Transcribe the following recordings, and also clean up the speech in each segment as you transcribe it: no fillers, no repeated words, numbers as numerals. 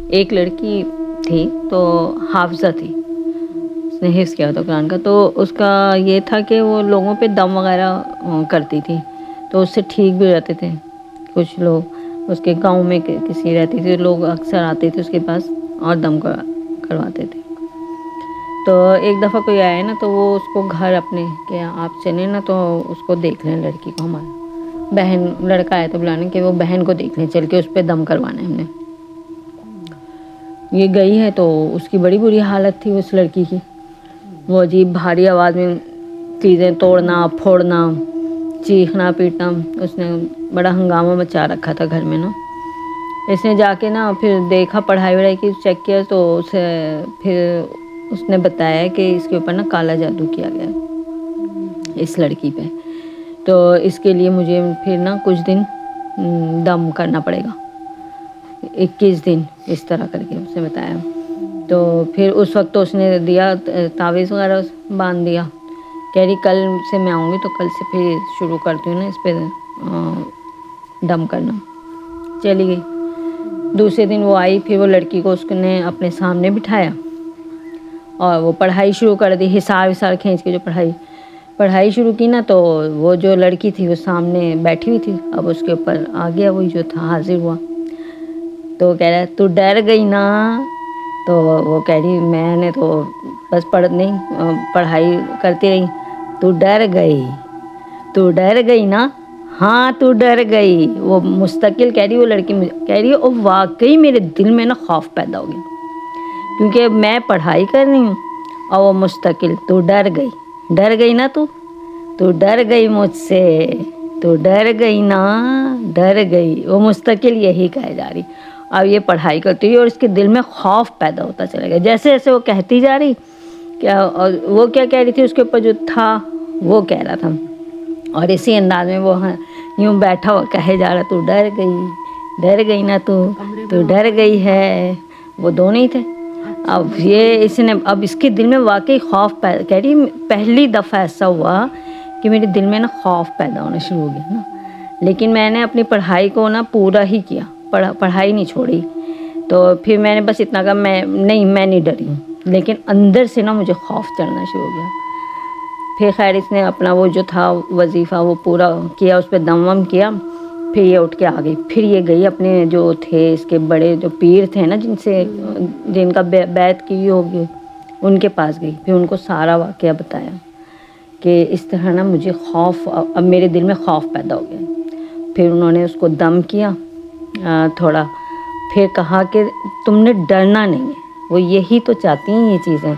ایک لڑکی تھی تو حافظہ تھی، اس نے حفظ کیا تھا قرآن کا، تو اس کا یہ تھا کہ وہ لوگوں پہ دم وغیرہ کرتی تھی، تو اس سے ٹھیک بھی رہتے تھے کچھ لوگ۔ اس کے گاؤں میں کسی رہتی تھی، لوگ اکثر آتے تھے اس کے پاس اور دم کرواتے تھے۔ تو ایک دفعہ کوئی آیا نا تو وہ اس کو گھر اپنے کہ آپ چلیں نا تو اس کو دیکھ لیں، لڑکی کو، ہمارا بہن لڑکا آیا تو بلانے کہ وہ بہن کو دیکھ لیں چل کے، اس پہ دم کروانا ہے ہم نے۔ یہ گئی ہے تو اس کی بڑی بری حالت تھی اس لڑکی کی، وہ عجیب بھاری آواز میں چیزیں توڑنا پھوڑنا، چیخنا پیٹنا، اس نے بڑا ہنگامہ مچا رکھا تھا گھر میں نا۔ اس نے جا کے نا پھر دیکھا، پڑھائی وڑھائی کی، چیک کیا تو اسے پھر اس نے بتایا کہ اس کے اوپر نا کالا جادو کیا گیا اس لڑکی پہ، تو اس کے لیے مجھے پھر نا کچھ دن دم کرنا پڑے گا، 21 دن اس طرح کر کے اس نے بتایا۔ تو پھر اس وقت تو اس نے دیا تعویذ وغیرہ باندھ دیا، کہہ رہی کل سے میں آؤں گی تو کل سے پھر شروع کرتی ہوں نا اس پہ دم کرنا۔ چلی گئی، دوسرے دن وہ آئی، پھر وہ لڑکی کو اس نے اپنے سامنے بٹھایا اور وہ پڑھائی شروع کر دی، حساب کھینچ کے جو پڑھائی شروع کی نا، تو وہ جو لڑکی تھی وہ سامنے بیٹھی ہوئی تھی، اب اس کے اوپر آ گیا وہی جو تھا، حاضر ہوا، تو کہہ رہا ہے تو ڈر گئی نا؟ تو وہ کہہ رہی میں نے تو بس پڑھائی کرتی رہی۔ تو ڈر گئی نا؟ ہاں تو ڈر گئی۔ وہ مستقل کہہ رہی، وہ لڑکی کہہ رہی اور واقعی میرے دل میں نا خوف پیدا ہو گیا، کیونکہ میں پڑھائی کر رہی ہوں اور وہ مستقل تو ڈر گئی نا؟ تو ڈر گئی مجھ سے، تو ڈر گئی نا؟ ڈر گئی، وہ مستقل یہی کہے جا رہی، اب یہ پڑھائی کرتی رہی اور اس کے دل میں خوف پیدا ہوتا چلا گیا، جیسے جیسے وہ کہتی جا رہی کیا، اور وہ کیا کہہ رہی تھی، اس کے اوپر جو تھا وہ کہہ رہا تھا، اور اسی انداز میں وہ یوں بیٹھا ہوا کہے جا رہا تو ڈر گئی نا؟ تو ڈر گئی ہے، وہ دونوں ہی تھے۔ اب یہ اب اس کے دل میں واقعی خوف پیدا، کہہ رہی پہلی دفعہ ایسا ہوا کہ میرے دل میں نا خوف پیدا ہونا شروع ہو گیا نا، لیکن میں نے اپنی پڑھائی کو نا پورا ہی کیا، پڑھائی نہیں چھوڑی، تو پھر میں نے بس اتنا کہا میں نہیں ڈری ہوں، لیکن اندر سے نا مجھے خوف چڑھنا شروع ہو گیا۔ پھر خیر اس نے اپنا وہ جو تھا وظیفہ وہ پورا کیا، اس پہ دم وم کیا، پھر یہ اٹھ کے آ گئی، پھر یہ گئی اپنے جو تھے اس کے بڑے جو پیر تھے نا جن کا بیعت کی ہوگی، ان کے پاس گئی، پھر ان کو سارا واقعہ بتایا کہ اس طرح نا مجھے خوف، اب میرے دل میں خوف پیدا ہو گیا۔ پھر انہوں نے اس کو دم کیا تھوڑا، پھر کہا کہ تم نے ڈرنا نہیں ہے، وہ یہی تو چاہتی ہیں یہ چیزیں،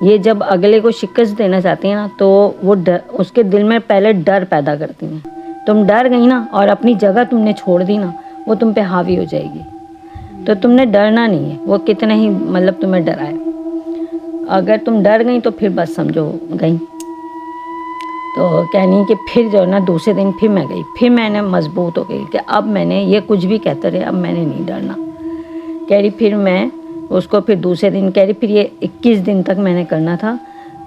یہ جب اگلے کو شکست دینا چاہتی ہیں نا تو وہ اس کے دل میں پہلے ڈر پیدا کرتی ہیں، تم ڈر گئی نا اور اپنی جگہ تم نے چھوڑ دی نا، وہ تم پہ حاوی ہو جائے گی، تو تم نے ڈرنا نہیں ہے، وہ کتنے ہی تمہیں ڈرائے، اگر تم ڈر گئی تو پھر بس سمجھو گئی۔ تو کہنی کہ پھر جو نا دوسرے دن پھر میں گئی، پھر میں نے مضبوط ہو گئی کہ اب میں نے یہ کچھ بھی کہتے رہے، اب میں نے نہیں ڈرنا، کہہ رہی پھر میں اس کو پھر دوسرے دن کہہ رہی پھر یہ 21 دن تک میں نے کرنا تھا،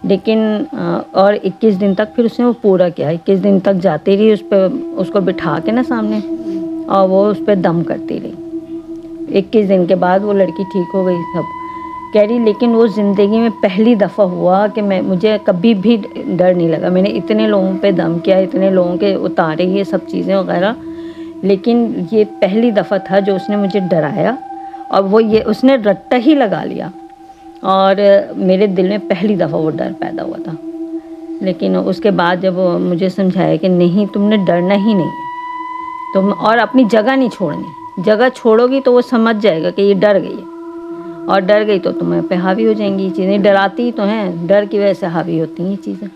لیکن اور 21 دن تک پھر اس نے وہ پورا کیا، 21 دن تک جاتی رہی اس کو بٹھا کے نا سامنے، اور وہ اس پہ دم کرتی رہی۔ 21 دن کے بعد وہ لڑکی ٹھیک ہو گئی سب، کہہ رہی لیکن وہ زندگی میں پہلی دفعہ ہوا کہ مجھے کبھی بھی ڈر نہیں لگا، میں نے اتنے لوگوں پہ دم کیا، اتنے لوگوں کے اتارے یہ سب چیزیں وغیرہ، لیکن یہ پہلی دفعہ تھا جو اس نے مجھے ڈرایا، اور وہ یہ اس نے رٹا ہی لگا لیا، اور میرے دل میں پہلی دفعہ وہ ڈر پیدا ہوا تھا۔ لیکن اس کے بعد جب مجھے سمجھایا کہ نہیں تم نے ڈرنا ہی نہیں ہے، تم اور اپنی جگہ نہیں چھوڑنی، جگہ چھوڑو گی تو وہ سمجھ جائے گا کہ یہ ڈر گئی ہے، اور ڈر گئی تو تمہیں پہ حاوی ہو جائیں گی یہ چیزیں، ڈراتی تو ہیں، ڈر کی وجہ سے حاوی ہوتی ہیں یہ چیزیں۔